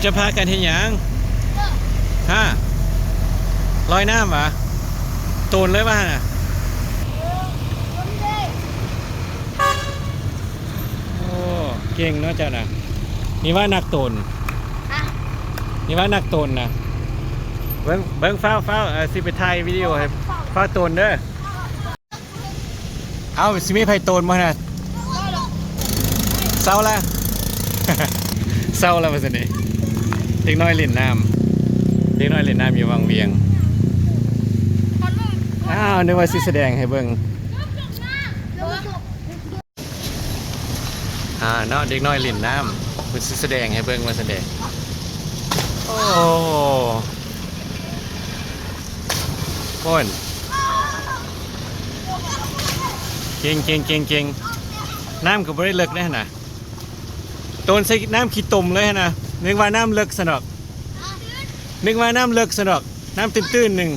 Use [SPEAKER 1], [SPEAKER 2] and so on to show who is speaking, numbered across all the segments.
[SPEAKER 1] จะพากันเห็นยังฮะลอยน้ำวะตูนเลยป่ะน่ะโอ้เก่งเนาะเจ้าน่ะนี่ว่านักตูนนี่ว่านักตูนนะเบิ้งฟ้าสิไปถ่ายวิดีโอให้ฟ้าตูนเด้อเอาสิมีไผตูนมาน่ะเศร้าละ เศร้าแล้วมาสินี่เด็กน้อยเล่นน้ำเด็กน้อยเล่นน้ำอยู่วังเวียงอ้าวนึกว่าสิแสดงให้เบิ่งเนาะเด็กน้อยเล่นน้ำมันสิแสดงให้เบิ่งมาแสดงโอ้คนเก่งน้ำก็บ่ได้เลิกนะน่ะโดนใส่น้ำขี้ตุ่มเลยนะนึกว่าน้ำเลิกสนอกนึกว่าน้ำเลิกสนอกน้ำตื้นๆหนึ่ง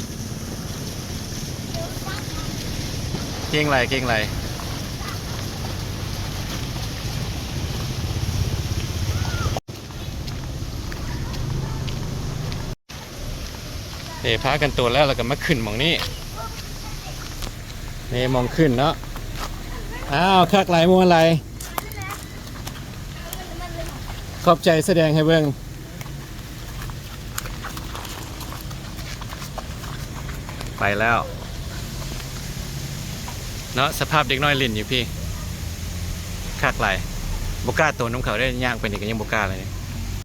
[SPEAKER 1] เก่งไรพากันตัวแล้วเราก็มาขึ้นมองนี้นี่มองขึ้นเนาะอ้าวคักไหลมัวไหลขอบใจแสดงให้เบิ่งไปแล้วเนาะสภาพเด็กน้อยลิ่นอยู่พี่คักไหลบุก้าตัวน้องเขาได้ย่างไปนี่ก็ยังบุก้าเลย